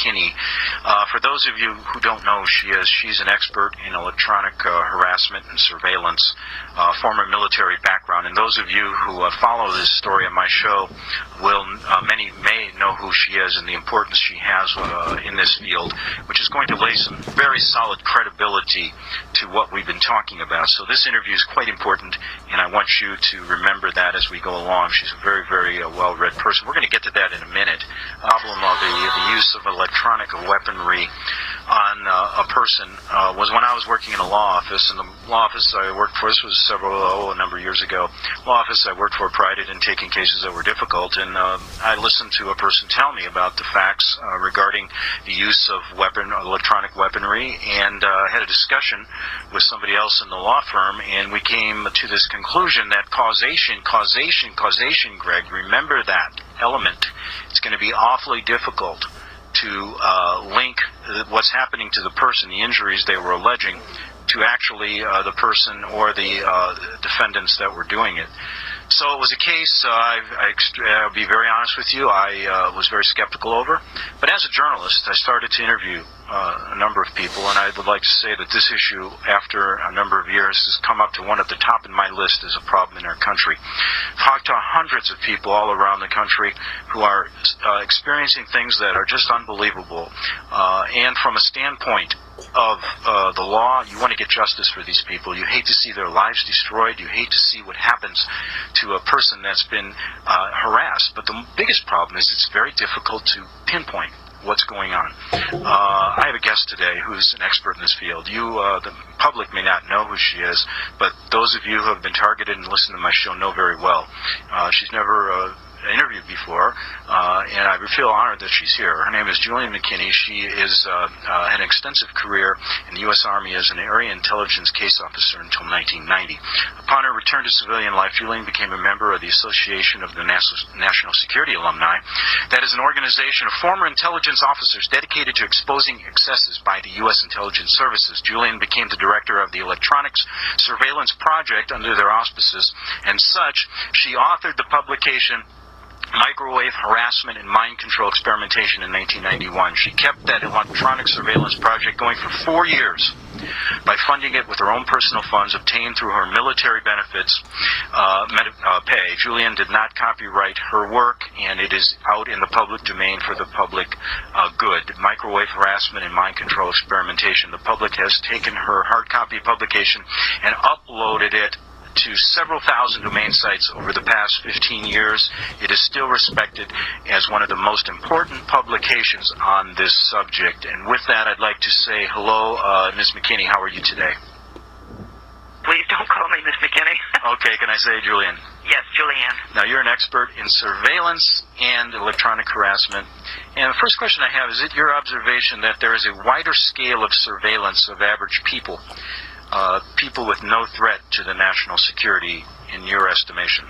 McKinney. For those of you who don't know who she is, she's an expert in electronic harassment and surveillance, former military background. And those of you who follow this story on my show many may know who she is and the importance she has in this field, which is going to lay some very solid credibility to what we've been talking about. So this interview is quite important, and I want you to remember that as we go along. She's a very, very well-read person. We're going to get to that in a minute. Problem of the use of electronic weaponry on a person was when I was working in a law office, and the law office I worked for, this was a number of years ago, law office I worked for prided in taking cases that were difficult, and I listened to a person tell me about the facts regarding the use of electronic weaponry, and had a discussion with somebody else in the law firm, and we came to this conclusion that causation, Greg, remember that element. It's going to be awfully difficult to link what's happening to the person, the injuries they were alleging, to actually the person or the defendants that were doing it. So it was a case, I'll be very honest with you, I was very skeptical over. But as a journalist, I started to interview a number of people, and I would like to say that this issue, after a number of years, has come up to one at the top in my list as a problem in our country. I've talked to hundreds of people all around the country who are experiencing things that are just unbelievable. And from a standpoint of the law, you want to get justice for these people. You hate to see their lives destroyed. You hate to see what happens to a person that's been harassed. But the biggest problem is it's very difficult to pinpoint what's going on. I have a guest today who's an expert in this field. The public may not know who she is, but those of you who have been targeted and listened to my show know very well. She's never interviewed before, and I feel honored that she's here. Her name is Julian McKinney. She had an extensive career in the U.S. Army as an area intelligence case officer until 1990. Upon her return to civilian life, Julian became a member of the Association of the National Security Alumni. That is an organization of former intelligence officers dedicated to exposing excesses by the U.S. intelligence services. Julian became the director of the Electronics Surveillance Project under their auspices, and such, she authored the publication Microwave Harassment and Mind Control Experimentation in 1991. She kept that electronic surveillance project going for 4 years by funding it with her own personal funds obtained through her military benefits pay. Julian did not copyright her work, and it is out in the public domain for the public good. Microwave Harassment and Mind Control Experimentation. The public has taken her hard copy publication and uploaded it to several thousand domain sites over the past 15 years. It is still respected as one of the most important publications on this subject. And with that, I'd like to say hello, Ms. McKinney. How are you today? Please don't call me Ms. McKinney. Okay, can I say Julian? Yes, Julianne. Now, you're an expert in surveillance and electronic harassment. And the first question I have, is it your observation that there is a wider scale of surveillance of average people? People with no threat to the national security, in your estimation?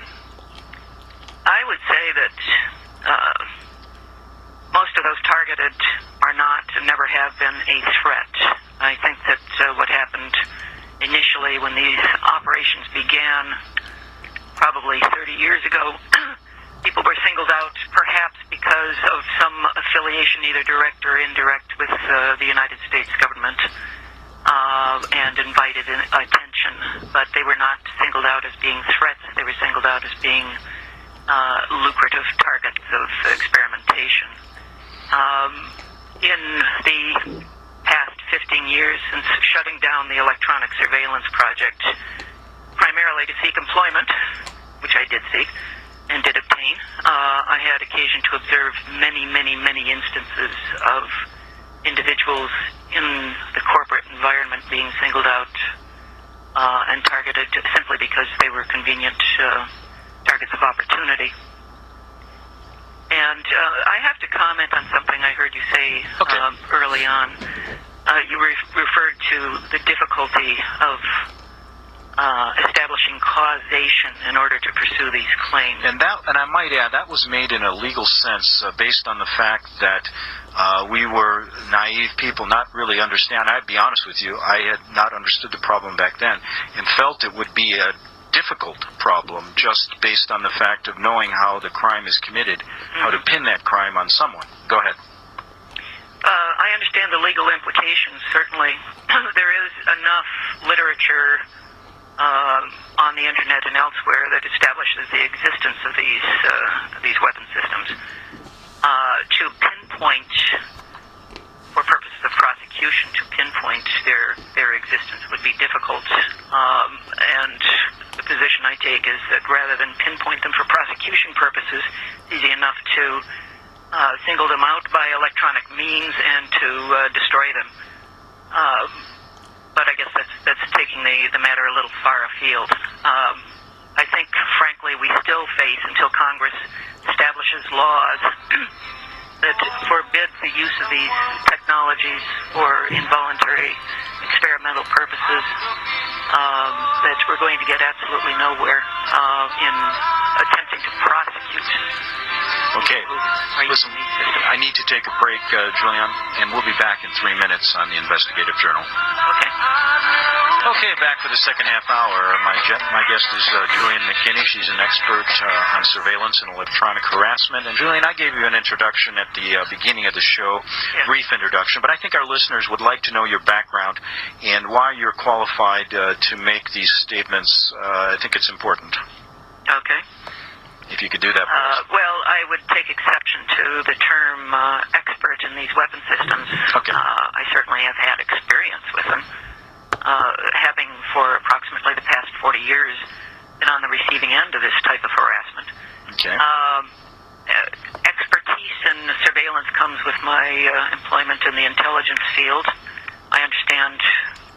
I would say that most of those targeted are not and never have been a threat. I think that what happened initially when these operations began, probably 30 years ago, people were singled out perhaps because of some affiliation, either direct or indirect, with the United States government. And invited in attention, but they were not singled out as being threats. They were singled out as being lucrative targets of experimentation. In the past 15 years, since shutting down the electronic surveillance project, primarily to seek employment, which I did seek and did obtain, I had occasion to observe many instances of individuals in the corporate environment being singled out and targeted simply because they were convenient targets of opportunity. And I have to comment on something I heard you say early on. You referred to the difficulty of establishing causation in order to pursue these claims. And I might add, that was made in a legal sense based on the fact that we were naive people, not really understand. I'd be honest with you, I had not understood the problem back then and felt it would be a difficult problem just based on the fact of knowing how the crime is committed, how to pin that crime on someone. Go ahead. understand the legal implications, certainly there is enough literature on the internet and elsewhere that establishes the existence of these weapon systems. To pinpoint, for purposes of prosecution, to pinpoint their existence would be difficult. And the position I take is that rather than pinpoint them for prosecution purposes, it's easy enough to single them out by electronic means and to destroy them. But I guess that's taking the matter a little far afield. I think, frankly, we still face, until Congress establishes laws that forbid the use of these technologies for involuntary experimental purposes, that we're going to get absolutely nowhere in attempting to prosecute. Okay, listen, I need to take a break, Julian, and we'll be back in 3 minutes on the Investigative Journal. Okay. Okay, back for the second half hour. My guest is Julian McKinney. She's an expert on surveillance and electronic harassment. And Julian, I gave you an introduction at the beginning of the show, brief introduction, but I think our listeners would like to know your background and why you're qualified to make these statements. I think it's important. Okay. If you could do that, please. Well, I would take exception to the term expert in these weapon systems. Okay. I certainly have had experience with them, having for approximately the past 40 years been on the receiving end of this type of harassment. Okay. Expertise in surveillance comes with my employment in the intelligence field. I understand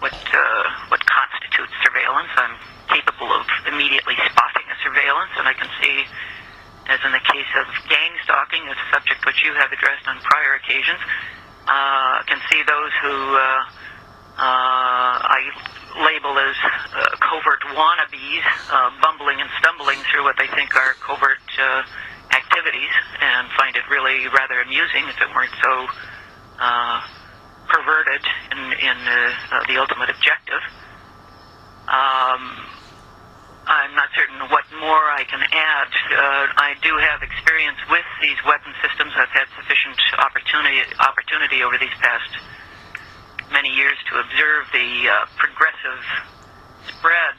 what constitutes surveillance. I'm capable of immediately spotting a surveillance, and I can see, as in the case of gang stalking, a subject which you have addressed on prior occasions, can see those who I label as covert wannabes, bumbling and stumbling through what they think are covert activities, and find it really rather amusing if it weren't so perverted in the ultimate objective. I'm not certain what more I can add. I do have experience with these weapon systems. I've had sufficient opportunity over these past many years to observe the progressive spread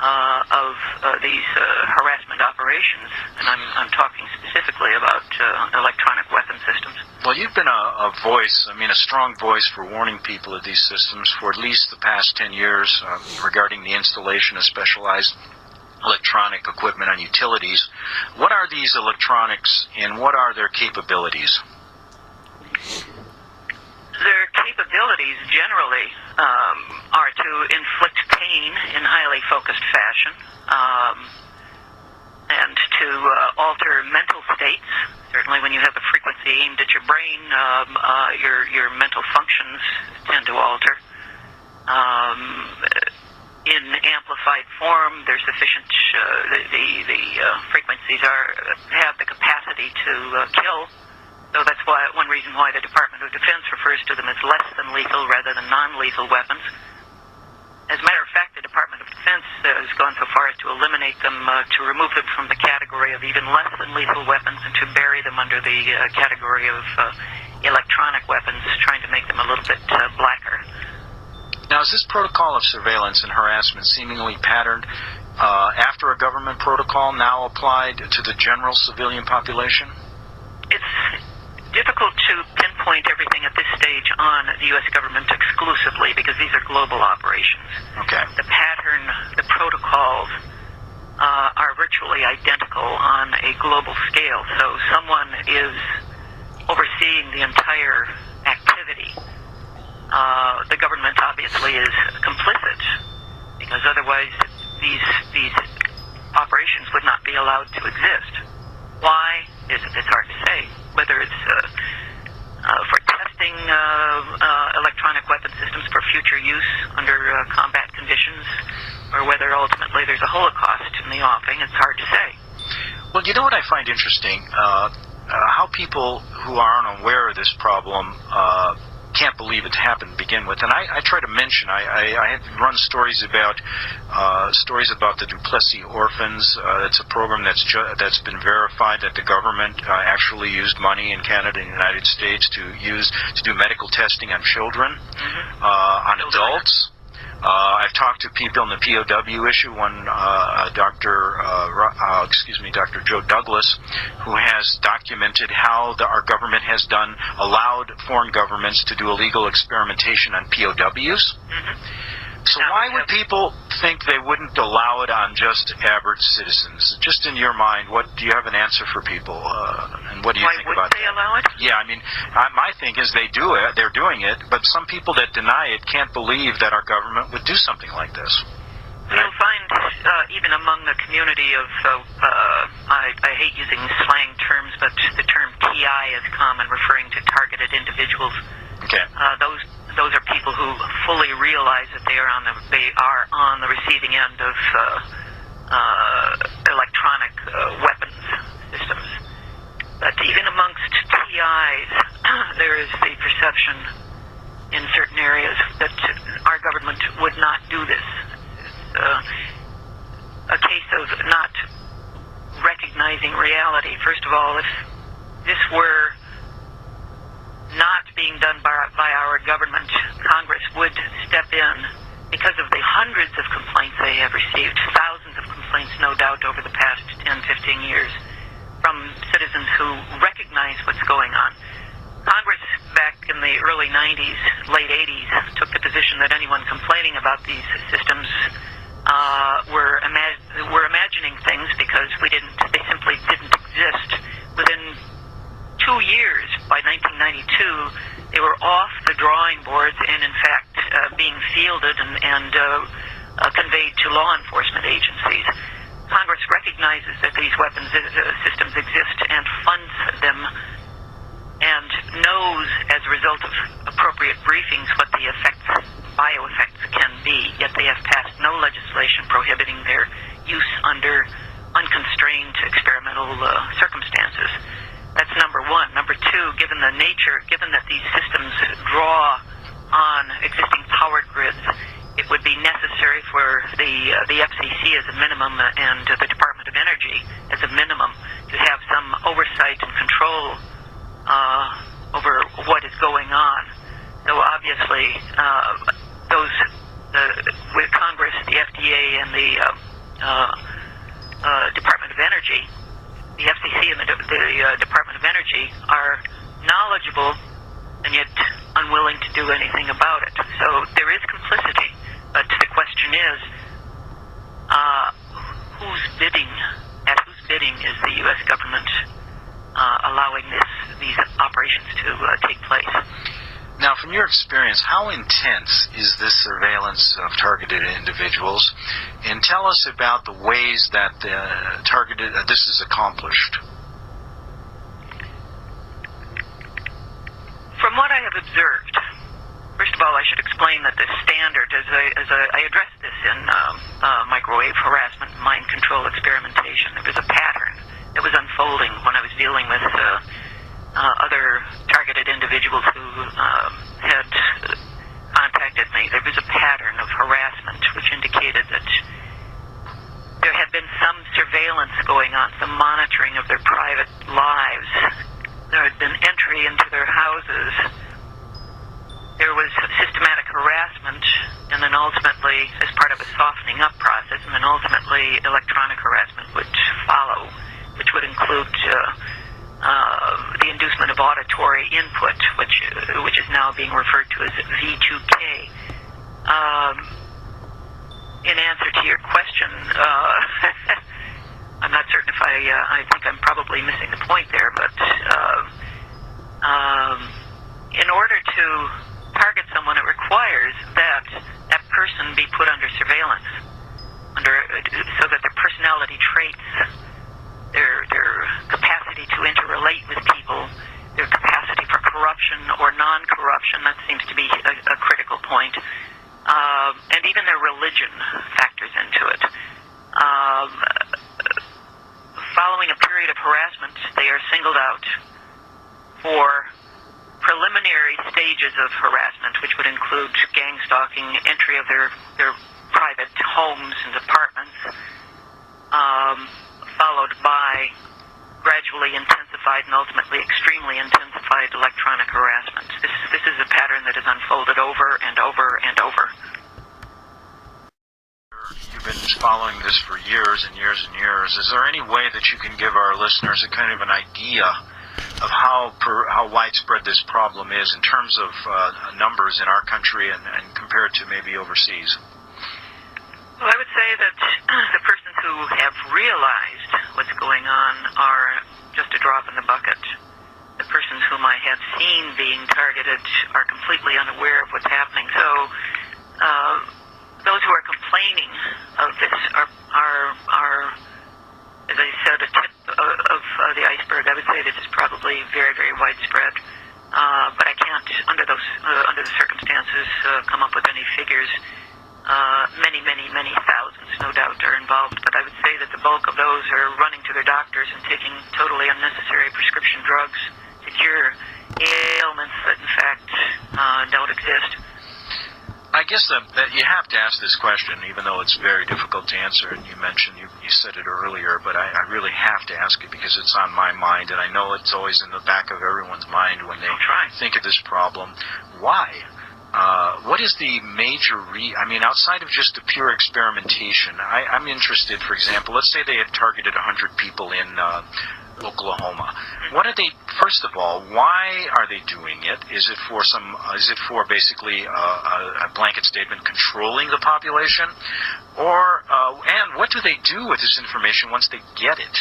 of these harassment operations, and I'm talking specifically about electronic weapon systems. Well, you've been a voice, a strong voice for warning people of these systems for at least the past 10 years regarding the installation of specialized electronic equipment on utilities. What are these electronics, and what are their capabilities? Their capabilities generally are to inflict pain in highly focused fashion, and to alter mental states. Certainly when you have a frequency aimed at your brain, your mental functions tend to alter. In amplified form, there's sufficient, the frequencies have the capacity to kill. So that's one reason why the Department of Defense refers to them as less than lethal rather than non-lethal weapons. As a matter of fact, the Department of Defense has gone so far as to eliminate them, to remove them from the category of even less than lethal weapons and to bury them under the category of electronic weapons, trying to make them a little bit blacker. Now, is this protocol of surveillance and harassment seemingly patterned after a government protocol now applied to the general civilian population? It's difficult to pinpoint everything at this stage on the U.S. government exclusively because these are global operations. Okay. The pattern, the protocols are virtually identical on a global scale. So someone is overseeing the entire activity. The government obviously is complicit because otherwise these operations would not be allowed to exist. Why? It's hard to say. Whether it's for testing electronic weapon systems for future use under combat conditions, or whether ultimately there's a Holocaust in the offing, it's hard to say. Well, you know what I find interesting? How people who are unaware of this problem can't believe it happened to begin with. And I try to mention, I had run stories about the Duplessis orphans. It's a program that's been verified that the government actually used money in Canada and the United States to do medical testing on children, on adults. I've talked to people in the POW issue. Dr. Joe Douglas, who has documented how our government has allowed foreign governments to do illegal experimentation on POWs. So why would people think they wouldn't allow it on just average citizens? Just in your mind, do you have an answer for people? And what do you think about that? Why wouldn't they allow it? Yeah, I mean, my thing is they're doing it, but some people that deny it can't believe that our government would do something like this. You'll find, even among the community of, I hate using slang terms, but the term TI is common, referring to targeted individuals. Okay. Those are people who fully realize that they are on the receiving end of electronic weapons systems. But even amongst TIs, there is the perception in certain areas that our government would not do this. It's a case of not recognizing reality. First of all, if this were not being done by our government, Congress would step in because of the hundreds of complaints they have received, thousands of complaints, no doubt, over the past 10, 15 years from citizens who recognize what's going on. Congress, back in the early 90s, late 80s, took the position that anyone complaining about these systems were imagining things because they simply didn't exist. Within 2 years, by 1992, they were off the drawing boards and, in fact, being fielded and conveyed to law enforcement agencies. Congress recognizes that these weapons systems exist and funds them, and knows, as a result of appropriate briefings, what the bioeffects can be, yet they have passed no legislation prohibiting their use under unconstrained experimental circumstances. That's number one. Number two, given that these systems draw on existing power grids, it would be necessary for the FCC as a minimum and the Department of Energy as a minimum to have some oversight and control over what is going on. So obviously, with Congress, the FDA, and the Department of Energy, the FCC and the Department of Energy are knowledgeable and yet unwilling to do anything about it. So there is complicity, but the question is, whose bidding is the U.S. government allowing these operations to take place? Now, from your experience, how intense is this surveillance of targeted individuals? And tell us about the ways that this is accomplished. From what I have observed, first of all, I should explain that the standard, as I addressed this in microwave harassment and mind control experimentation, there was a pattern that was unfolding when I was dealing with other targeted individuals who had contacted me. There was a pattern of harassment which indicated that there had been some surveillance going on, some monitoring of their private lives. There had been entry into their houses. There was systematic harassment, and then ultimately, as part of a softening up process, and then ultimately electronic harassment would follow, which would include the inducement of auditory input, which is now being referred to as V2K. In answer to your question, I'm not certain if I think I'm probably missing the point there, but in order to target someone, it requires that that person be put under surveillance, so that their personality traits, their capacity to interrelate with people, their capacity for corruption or non-corruption, that seems to be a critical point, and even their religion factors into it. Following a period of harassment, they are singled out for preliminary stage stages of harassment, which would include gang stalking, entry of their private homes and apartments, followed by gradually intensified and ultimately extremely intensified electronic harassment. This is a pattern that has unfolded over and over and over. You've been following this for years and years and years. Is there any way that you can give our listeners a kind of an idea of how widespread this problem is in terms of numbers in our country and compared to maybe overseas? Well, I would say that the persons who have realized what's going on are just a drop in the bucket. The persons whom I have seen being targeted are completely unaware of what's happening. So those who are complaining of this are, as I said, a tip of the iceberg. I would say this is probably very, very widespread. But I can't, under the circumstances, come up with any figures. Many thousands, no doubt, are involved. But I would say that the bulk of those are running to their doctors and taking totally unnecessary prescription drugs to cure ailments that, in fact, don't exist. I guess that you have to ask this question, even though it's very difficult to answer, and you mentioned, you said it earlier, but I really have to ask it because it's on my mind, and I know it's always in the back of everyone's mind when they think of this problem. Why? What is the major outside of just the pure experimentation, I'm interested, for example, let's say they had targeted 100 people in Oklahoma. What are they, first of all, why are they doing it? Is it for basically a blanket statement controlling the population? And what do they do with this information once they get it?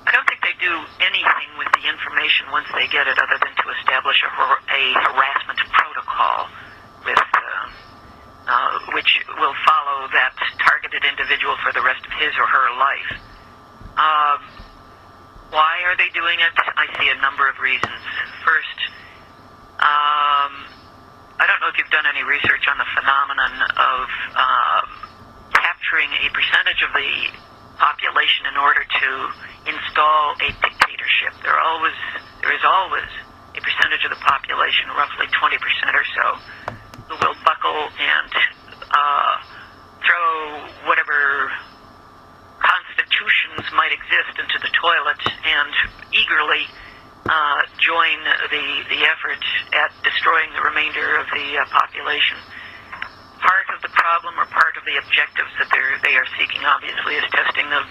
I don't think they do anything with the information once they get it other than to establish a harassment protocol which will follow that targeted individual for the rest of his or her life. Why are they doing it? I see a number of reasons. First, I don't know if you've done any research on the phenomenon of capturing a percentage of the population in order to install a dictatorship. There is always a percentage of the population, roughly 20% or so, who will buckle and throw whatever constitutions might exist into the toilet and eagerly join the effort at destroying the remainder of the population. Part of the problem, or part of the objectives that they are seeking, obviously, is testing the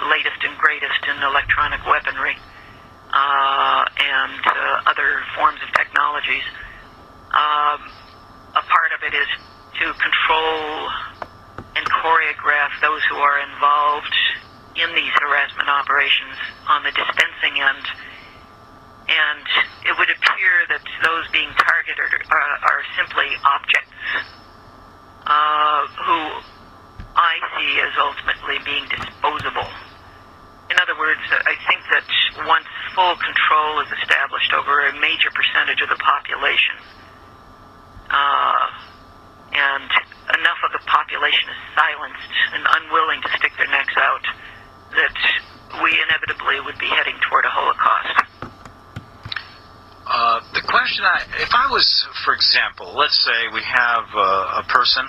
latest and greatest in electronic weaponry and other forms of technologies. A part of it is to control and choreograph those who are involved in these harassment operations on the dispensing end. And it would appear that those being targeted are simply objects who I see as ultimately being disposable. In other words, I think that once full control is established over a major percentage of the population, and enough of the population is silenced and unwilling to stick their necks out, that we inevitably would be heading toward a Holocaust. The question, if I was, for example, let's say we have a person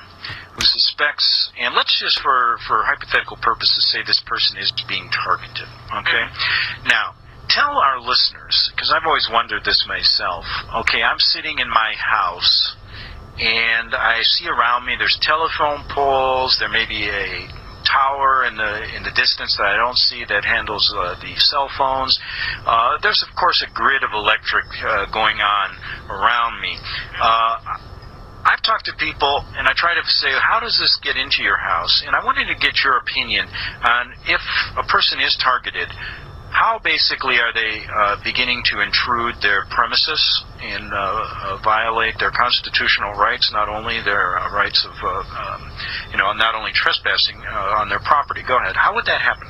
who suspects, and let's just for hypothetical purposes say this person is being targeted, okay? Now, tell our listeners, because I've always wondered this myself, okay, I'm sitting in my house, and I see around me there's telephone poles, there may be a tower in the distance that I don't see that handles the cell phones. There's, of course, a grid of electric going on around me. I've talked to people, and I try to say, how does this get into your house? And I wanted to get your opinion on if a person is targeted, how basically are they beginning to intrude their premises and violate their constitutional rights, not only their rights of, not only trespassing on their property. Go ahead. How would that happen?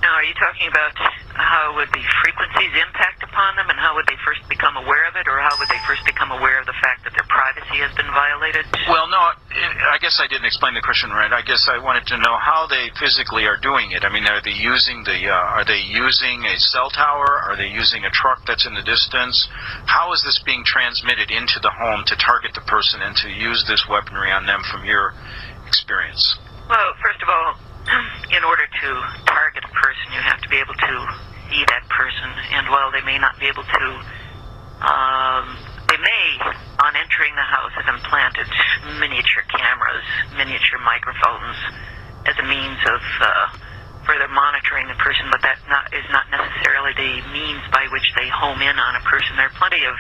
Now, are you talking about how would the frequencies impact upon them, and how would they first become aware of it, or how would they first become aware of the fact that their privacy has been violated? isolated? Well, no, I guess I didn't explain the question right. I guess I wanted to know how they physically are doing it. I mean, are they using a cell tower? Are they using a truck that's in the distance? How is this being transmitted into the home to target the person and to use this weaponry on them from your experience? Well, first of all, in order to target a person, you have to be able to see that person, and while they may not be able to, they may, on entering the house, have implanted miniature cameras, miniature microphones, as a means of further monitoring the person, but that is not necessarily the means by which they home in on a person. There are plenty of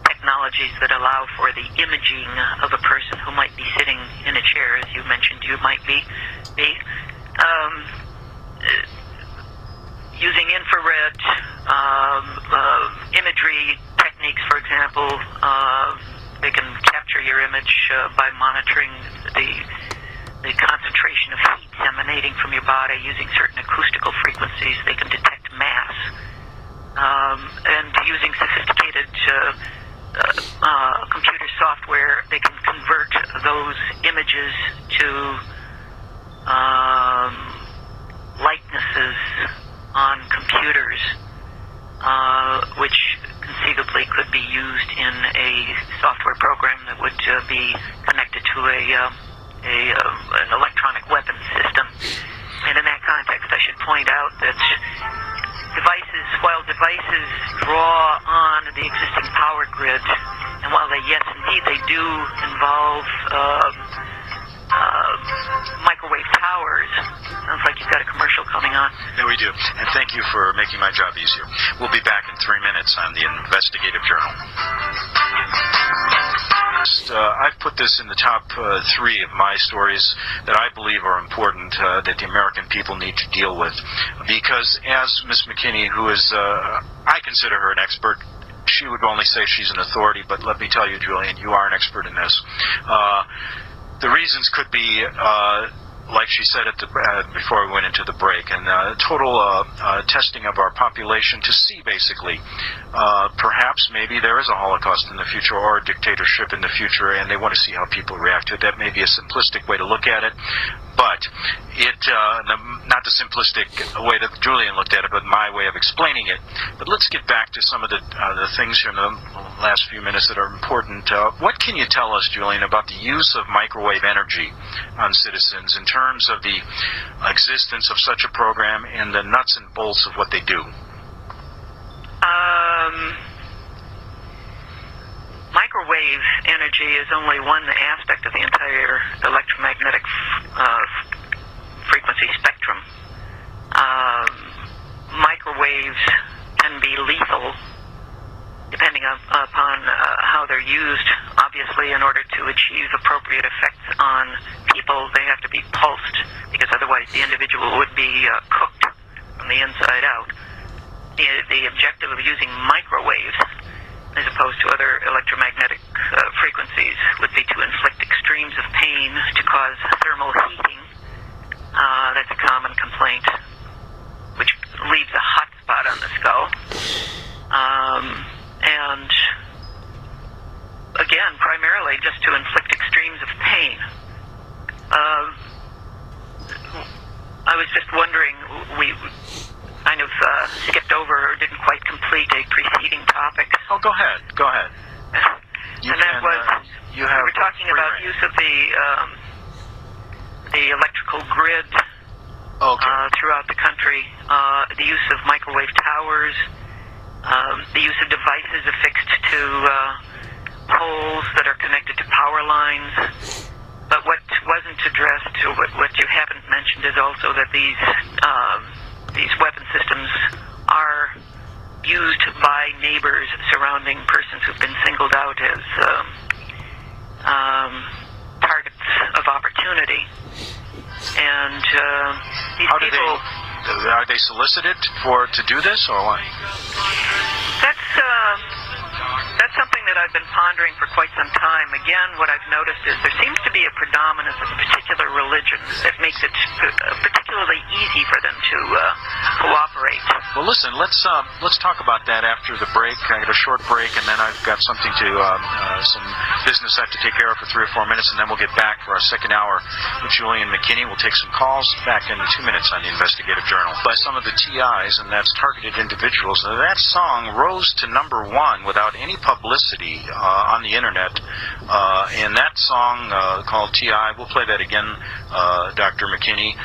technologies that allow for the imaging of a person who might be sitting in a chair, as you mentioned you might be. Using infrared imagery techniques, for example, they can capture your image by monitoring the concentration of heat emanating from your body using certain acoustical frequencies. They can detect mass. And using sophisticated computer software, they can convert those images to likenesses on computers, which conceivably could be used in a software program that would be connected to an electronic weapons system. And in that context, I should point out that while devices draw on the existing power grid, and while yes, indeed, they do involve microwave towers. Sounds like you've got a commercial coming on. Yeah, we do. And thank you for making my job easier. We'll be back in 3 minutes on the Investigative Journal. I've put this in the top 3 of my stories that I believe are important that the American people need to deal with. Because as Ms. McKinney, who is, I consider her an expert, she would only say she's an authority, but let me tell you, Julian, you are an expert in this. The reasons could be, like she said before we went into the break, and total testing of our population to see, basically, perhaps maybe there is a Holocaust in the future or a dictatorship in the future, and they want to see how people react to it. That may be a simplistic way to look at it, but not the simplistic way that Julian looked at it, but my way of explaining it. But let's get back to some of the things here in the last few minutes that are important. What can you tell us, Julian, about the use of microwave energy on citizens in terms of the existence of such a program and the nuts and bolts of what they do? Microwave energy is only one aspect of the entire electromagnetic frequency spectrum. Microwaves can be lethal depending upon how they're used. Obviously, in order to achieve appropriate effects on people, they have to be pulsed, because otherwise the individual would be cooked from the inside out. The objective of using microwaves, as opposed to other electromagnetic frequencies, would be to inflict extremes of pain, to cause thermal heating. That's a common complaint, which leaves a hot spot on the skull. And again, primarily just to inflict extremes of pain. I was just wondering, we kind of skipped over or didn't quite complete a preceding topic. Oh, go ahead. We were talking about use of the electrical grid throughout the country, the use of microwave towers, the use of devices affixed to poles that are connected to power lines. But what wasn't addressed, or what you haven't mentioned, is also that these weapon systems are used by neighbors surrounding persons who've been singled out as targets of opportunity. And these people... Are they solicited to do this, or what? That's something that that I've been pondering for quite some time. Again, what I've noticed is there seems to be a predominance of particular religions that makes it particularly easy for them to cooperate. Well, listen, let's talk about that after the break. I got a short break, and then I've got something to some business I have to take care of for 3 or 4 minutes, and then we'll get back for our second hour with Julian McKinney. We'll take some calls back in 2 minutes on the Investigative Journal by some of the TIs, and that's targeted individuals. That song rose to number 1 without any publicity on the internet, and that song called TI, we'll play that again, Dr. McKinney,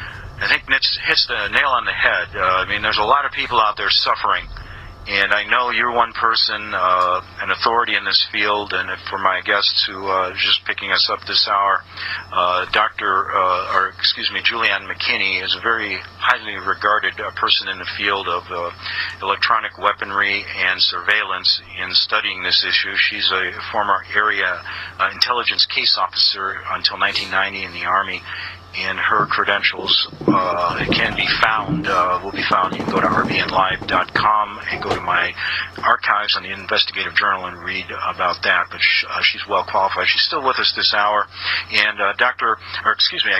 I think hits the nail on the head. I mean, there's a lot of people out there suffering, and I know you're one person, an authority in this field, and for my guests who are just picking us up this hour, Julianne McKinney is a very highly regarded person in the field of electronic weaponry and surveillance in studying this issue. She's a former area intelligence case officer until 1990 in the Army, and her credentials can be found, will be found. You can go to rbnlive.com and go to my archives on the Investigative Journal and read about that, but she's well qualified. She's still with us this hour, and I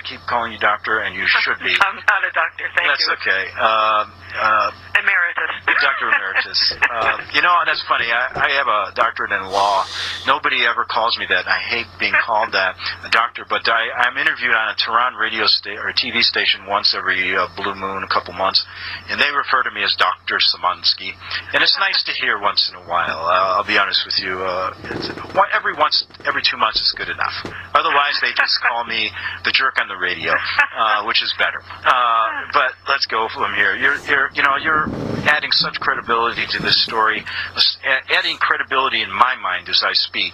keep calling you doctor, and you should be. I'm not a doctor, thank you. That's okay. Emeritus. Dr. Emeritus. That's funny. I have a doctorate in law. Nobody ever calls me that. I hate being called that, a doctor, but I'm interviewed on a Tehran radio or TV station once every blue moon, a couple months, and they refer to me as Dr. Samansky, and it's nice to hear once in a while. I'll be honest with you. Every 2 months is good enough. Otherwise, they just call me the jerk on the radio, which is better. But let's go from here. You're adding such credibility to this story, adding credibility in my mind as I speak,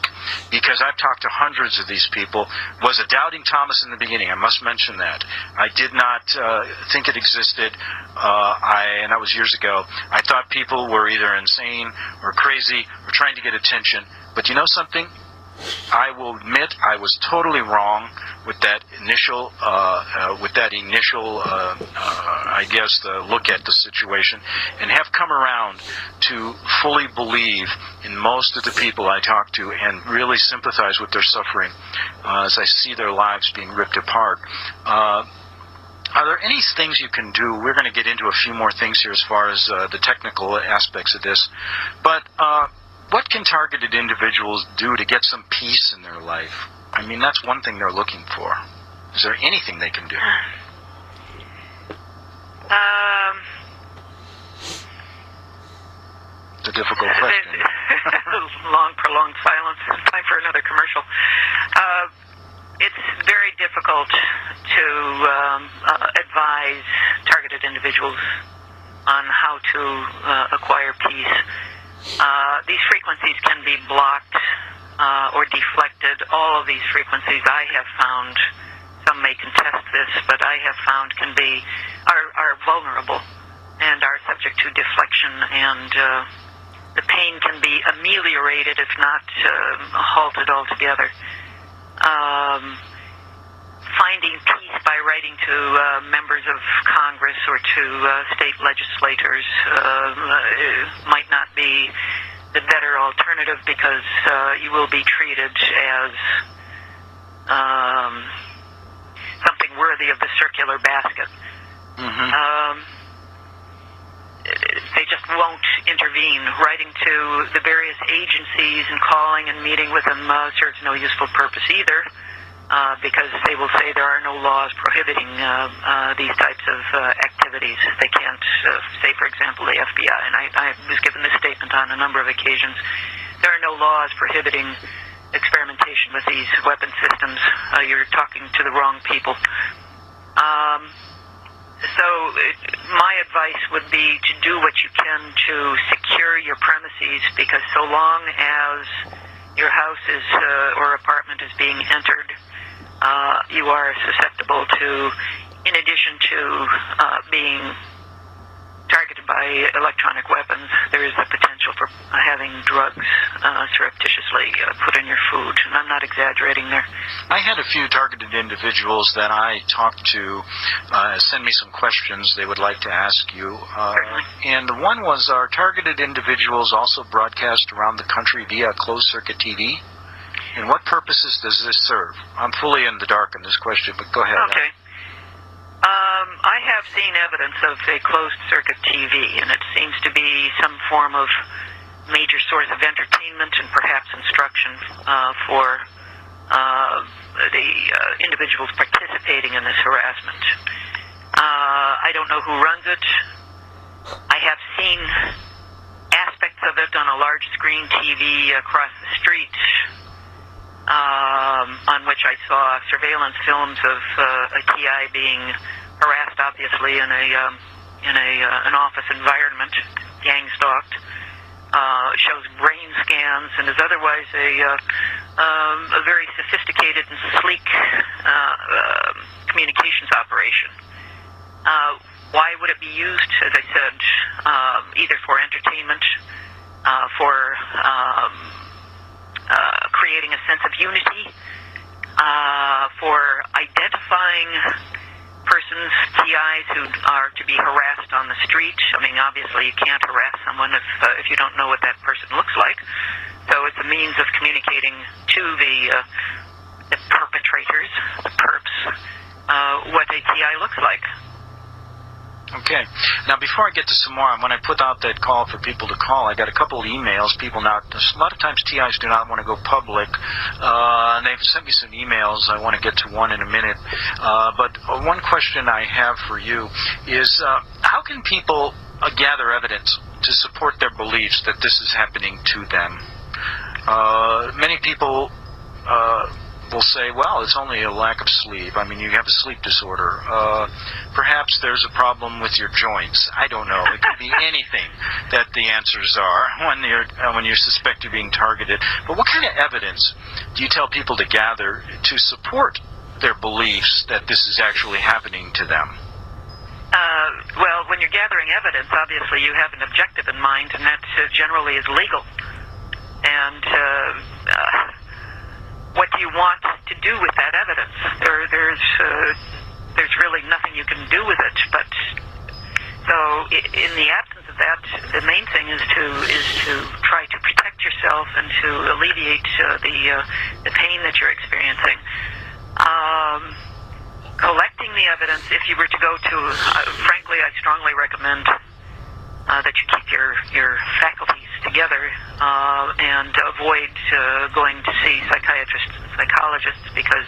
because I've talked to hundreds of these people. Was a doubting Thomas in the beginning. I must mention that. I did not think it existed, and that was years ago. I thought people were either insane or crazy or trying to get attention. But you know something? I will admit I was totally wrong with that initial, look at the situation, and have come around to fully believe in most of the people I talk to and really sympathize with their suffering as I see their lives being ripped apart. Are there any things you can do? We're going to get into a few more things here as far as the technical aspects of this, but what can targeted individuals do to get some peace in their life? I mean, that's one thing they're looking for. Is there anything they can do? It's a difficult question. Long, prolonged silence. Time for another commercial. It's very difficult to advise targeted individuals on how to acquire peace. These frequencies can be blocked or deflected. All of these frequencies I have found, some may contest this, but I have found are vulnerable and are subject to deflection, and the pain can be ameliorated if not halted altogether. Finding peace by writing to members of Congress or to state legislators might not be the better alternative, because you will be treated as something worthy of the circular basket. Mm-hmm. They just won't intervene. Writing to the various agencies and calling and meeting with them serves no useful purpose either. Because they will say there are no laws prohibiting these types of activities. They can't say, for example, the FBI, and I was given this statement on a number of occasions, there are no laws prohibiting experimentation with these weapon systems. You're talking to the wrong people. So my advice would be to do what you can to secure your premises, because so long as your house is or apartment is being entered, you are susceptible to, in addition to being targeted by electronic weapons, there is the potential for having drugs surreptitiously put in your food. And I'm not not exaggerating there. I had a few targeted individuals that I talked to send me some questions they would like to ask you. And one was, are targeted individuals also broadcast around the country via closed-circuit TV? And what purposes does this serve? I'm fully in the dark on this question, but go ahead. Okay. I have seen evidence of a closed-circuit TV, and it seems to be some form of major source of entertainment and perhaps instruction for the individuals participating in this harassment. I don't know who runs it. I have seen aspects of it on a large screen TV across the street, on which I saw surveillance films of a TI being harassed, obviously, in an office environment, gang stalked. Shows brain scans and is otherwise a very sophisticated and sleek communications operation. Why would it be used, as I said, either for entertainment, for creating a sense of unity, for identifying persons, TIs, who are to be harassed on the street? I mean, obviously you can't harass someone if you don't know what that person looks like. So it's a means of communicating to the perpetrators, the perps, what a TI looks like. Okay. Now, before I get to some more, when I put out that call for people to call, I got a couple of emails. A lot of times TIs do not want to go public, and they've sent me some emails. I want to get to one in a minute. But one question I have for you is, how can people gather evidence to support their beliefs that this is happening to them? Many people will say, well, it's only a lack of sleep. I mean, you have a sleep disorder. Perhaps there's a problem with your joints. I don't know. It could be anything that the answers are when you suspect you're being targeted. But what kind of evidence do you tell people to gather to support their beliefs that this is actually happening to them? Well, when you're gathering evidence, obviously you have an objective in mind, and that generally is legal. And what do you want to do with that evidence? There's really nothing you can do with it. But so in the absence of that, the main thing is to try to protect yourself and to alleviate the pain that you're experiencing. Collecting the evidence, if you were to go to, frankly, I strongly recommend that you keep your faculties together and avoid going to see psychiatrists and psychologists, because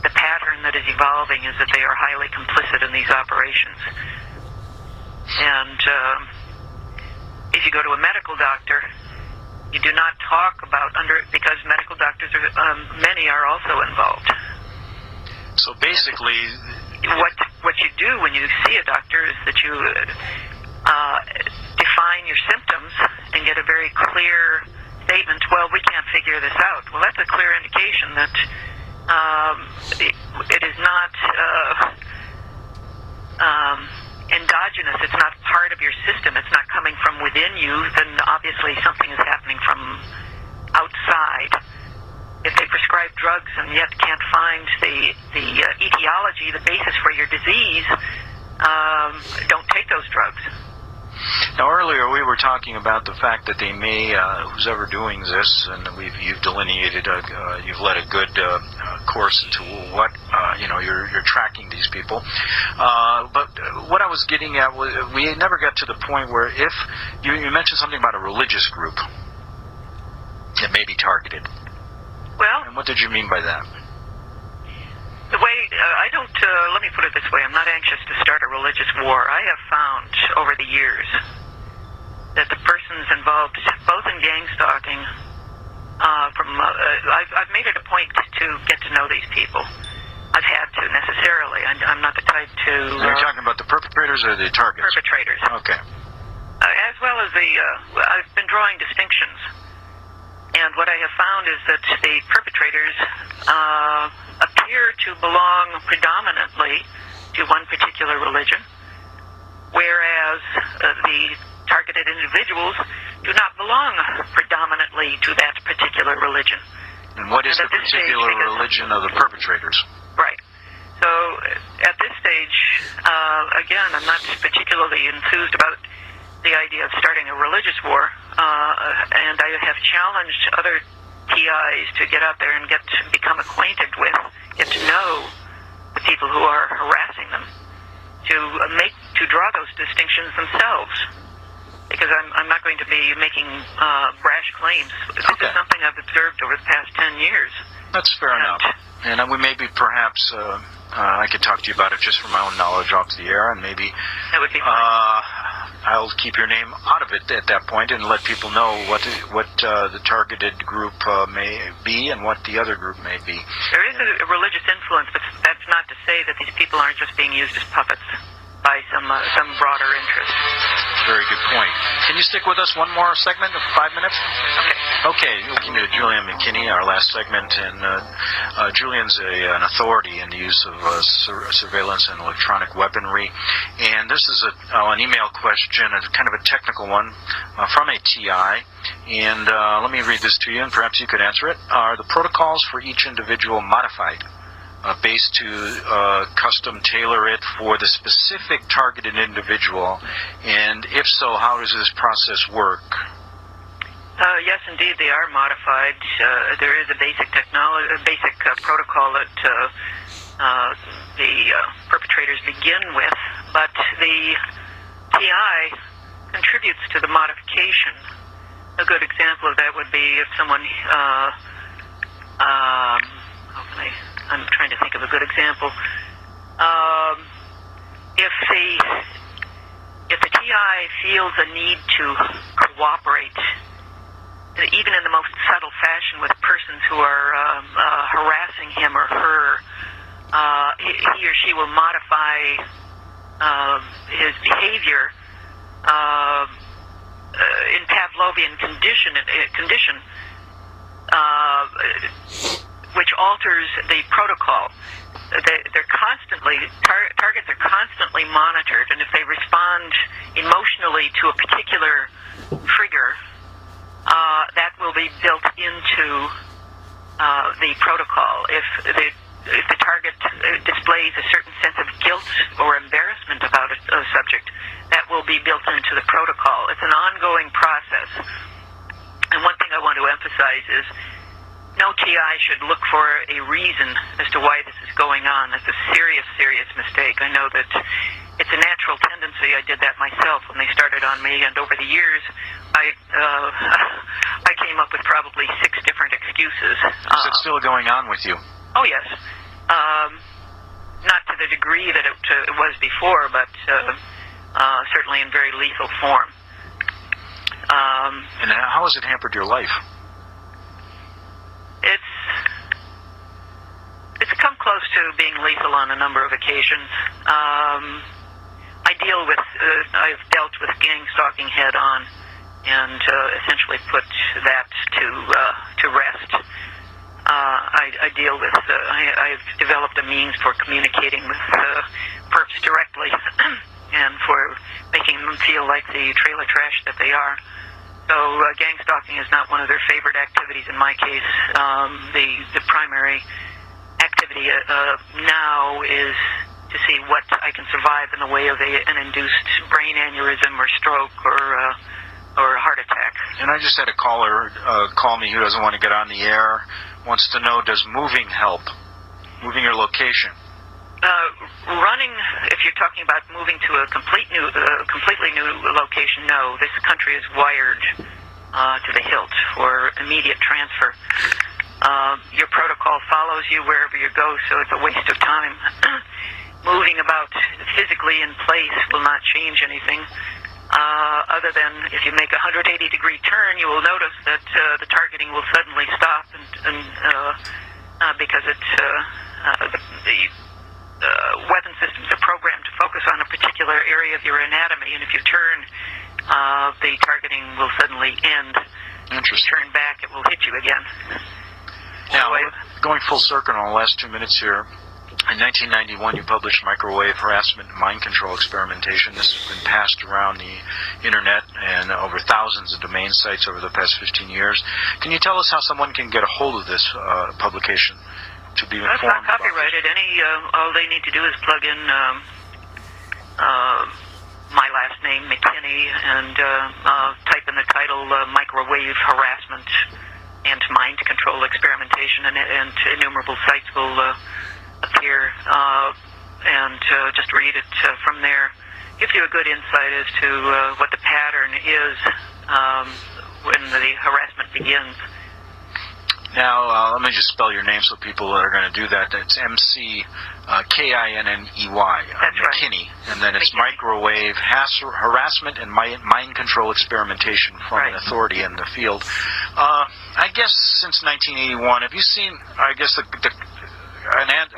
the pattern that is evolving is that they are highly complicit in these operations. And if you go to a medical doctor, you do not talk about because medical doctors many are also involved. So basically, what you do when you see a doctor is that you define your symptoms and get a very clear statement. Well, we can't figure this out. Well, that's a clear indication that it is not endogenous. It's not part of your system. It's not coming from within you. Then obviously something is happening from outside. If they prescribe drugs and yet can't find the etiology, the basis for your disease, don't take those drugs. Now, earlier we were talking about the fact that they may, who's ever doing this, and you've delineated, you've led a good course into what, you're tracking these people. But what I was getting at was, we never got to the point where if, you mentioned something about a religious group that may be targeted. Well, and what did you mean by that? The way, let me put it this way, I'm not anxious to start a religious war. I have found over the years that the persons involved, both in gang stalking, I've made it a point to get to know these people. I've had to, necessarily. I'm not the type to... You're talking about the perpetrators or the targets? Perpetrators. Okay. As well as I've been drawing distinctions. And what I have found is that the perpetrators appear to belong predominantly to one particular religion, whereas the targeted individuals do not belong predominantly to that particular religion. And what is And the particular religion of the perpetrators? Right. So at this stage, again, I'm not particularly enthused about the idea of starting a religious war, and I have challenged other TIs to get out there and become acquainted with, get to know the people who are harassing them, to draw those distinctions themselves. Because I'm not going to be making brash claims. This is something I've observed over the past 10 years. That's fair enough. And we maybe perhaps I could talk to you about it just from my own knowledge off the air, and maybe that would be fine. I'll keep your name out of it at that point and let people know what the targeted group may be and what the other group may be. There is a religious influence, but that's not to say that these people aren't just being used as puppets by some broader interest. Very good point. Can you stick with us one more segment of 5 minutes? Okay. Looking to Julian McKinney, our last segment, and Julian's an authority in the use of surveillance and electronic weaponry. And this is an email question, kind of a technical one, from a TI. And let me read this to you, and perhaps you could answer it. Are the protocols for each individual modified? Based to custom tailor it for the specific targeted individual, and if so, how does this process work? Yes, indeed, they are modified. There is a basic protocol that the perpetrators begin with, but the TI contributes to the modification. A good example of that would be if someone I'm trying to think of a good example. If the TI feels a need to cooperate, even in the most subtle fashion, with persons who are harassing him or her, he or she will modify his behavior in Pavlovian condition, which alters the protocol. Targets are constantly monitored, and if they respond emotionally to a particular trigger, that will be built into the protocol. If the target displays a certain sense of guilt or embarrassment about a subject, that will be built into the protocol. It's an ongoing process. And one thing I want to emphasize is no TI should look for a reason as to why this is going on. That's a serious, serious mistake. I know that it's a natural tendency. I did that myself when they started on me, and over the years, I came up with probably 6 different excuses. Is it still going on with you? Oh, yes. Not to the degree that it was before, but certainly in very lethal form. And how has it hampered your life? It's come close to being lethal on a number of occasions. I've dealt with gang stalking head on, and essentially put that to rest. I've developed a means for communicating with perps directly, and for making them feel like the trailer trash that they are. So gang stalking is not one of their favorite activities in my case. The primary activity now is to see what I can survive in the way of an induced brain aneurysm or stroke or a heart attack. And I just had a caller call me who doesn't want to get on the air, wants to know, does moving help? Moving your location? Running, if you're talking about moving to a completely new location, no. This country is wired to the hilt for immediate transfer. Your protocol follows you wherever you go, so it's a waste of time. Moving about physically in place will not change anything, other than if you make a 180-degree turn, you will notice that the targeting will suddenly stop, because the weapon systems are programmed to focus on a particular area of your anatomy, and if you turn, the targeting will suddenly end. Interesting. If you turn back, it will hit you again. Now, going full circle in the last 2 minutes here, In 1991, you published Microwave Harassment and Mind Control Experimentation. This has been passed around the internet and over thousands of domain sites over the past 15 years. Can you tell us how someone can get a hold of this publication to be informed? That's not copyrighted. All they need to do is plug in my last name, McKinney, and type in the title Microwave Harassment and Mind Control Experimentation, and innumerable sites will appear, and just read it from there. Gives you a good insight as to what the pattern is when the harassment begins. Now, let me just spell your name so people are going to do that. It's McKinney, That's McKinney, right. And then it's McKinney. Microwave Harassment and Mind Control Experimentation from Right. an authority in the field. I guess since 1981, have you seen, I guess a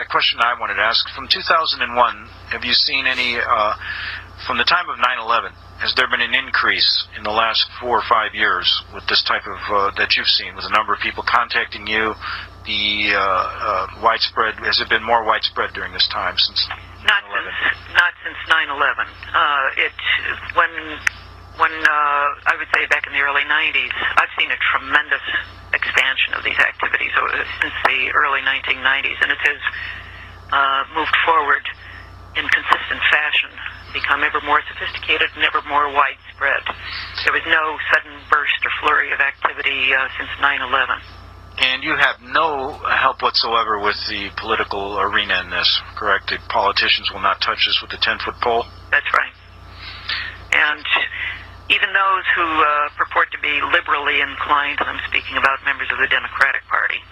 question I wanted to ask, from 2001, have you seen any, from the time of 9/11, has there been an increase in the last 4 or 5 years with this type of, that you've seen, with the number of people contacting you, the widespread, has it been more widespread during this time since 9/11? Not since 9/11. When I would say back in the early 90s, I've seen a tremendous expansion of these activities since the early 1990s, and it has moved forward in consistent fashion, become ever more sophisticated and ever more widespread. There was no sudden burst or flurry of activity since 9/11. And you have no help whatsoever with the political arena in this, correct? The politicians will not touch this with a 10-foot pole? That's right. And even those who purport to be liberally inclined, and I'm speaking about members of the Democratic Party,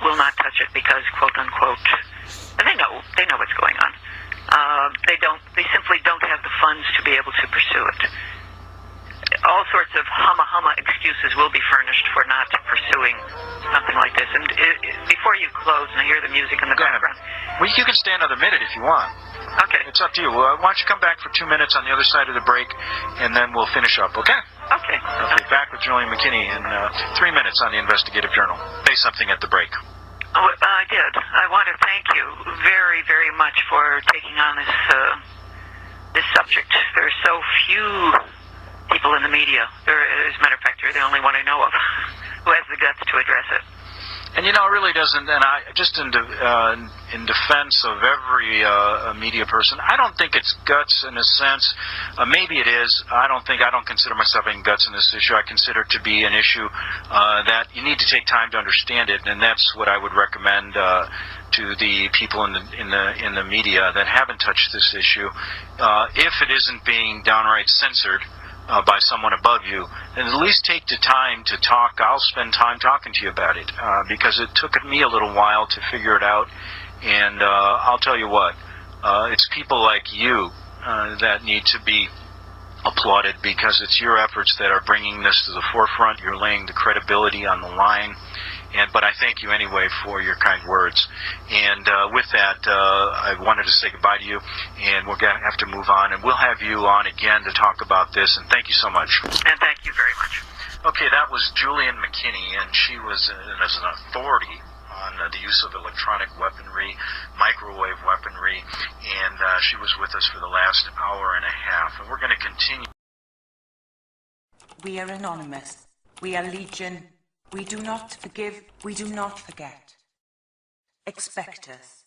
will not touch it because, quote unquote, and they know what's going on. They simply don't have the funds to be able to pursue it. All sorts of humma excuses will be furnished for not pursuing something like this. And before you close, and I hear the music in the background. Well, you can stay another minute if you want. Okay. It's up to you. Why don't you come back for 2 minutes on the other side of the break, and then we'll finish up, okay? Okay. Okay, back with Julian McKinney in 3 minutes on the Investigative Journal. Say something at the break. Oh, I did. I want to thank you very, very much for taking on this subject. There are so few people in the media. As a matter of fact, you're the only one I know of who has the guts to address it. And it really doesn't, and I just in defense of every media person, I don't think it's guts in a sense. Maybe it is. I don't consider myself having guts in this issue. I consider it to be an issue that you need to take time to understand it, and that's what I would recommend to the people in the media that haven't touched this issue. If it isn't being downright censored by someone above you, then at least take the time to talk. I'll spend time talking to you about it because it took me a little while to figure it out, and I'll tell you what, it's people like you that need to be applauded, because it's your efforts that are bringing this to the forefront. You're laying the credibility on the line. But I thank you anyway for your kind words. And with that, I wanted to say goodbye to you, and we're going to have to move on, and we'll have you on again to talk about this, and thank you so much. And thank you very much. Okay, that was Julian McKinney, and she was as an authority on the use of electronic weaponry, microwave weaponry, and she was with us for the last hour and a half, and we're going to continue. We are anonymous. We are legion. We do not forgive, we do not forget. Expect us.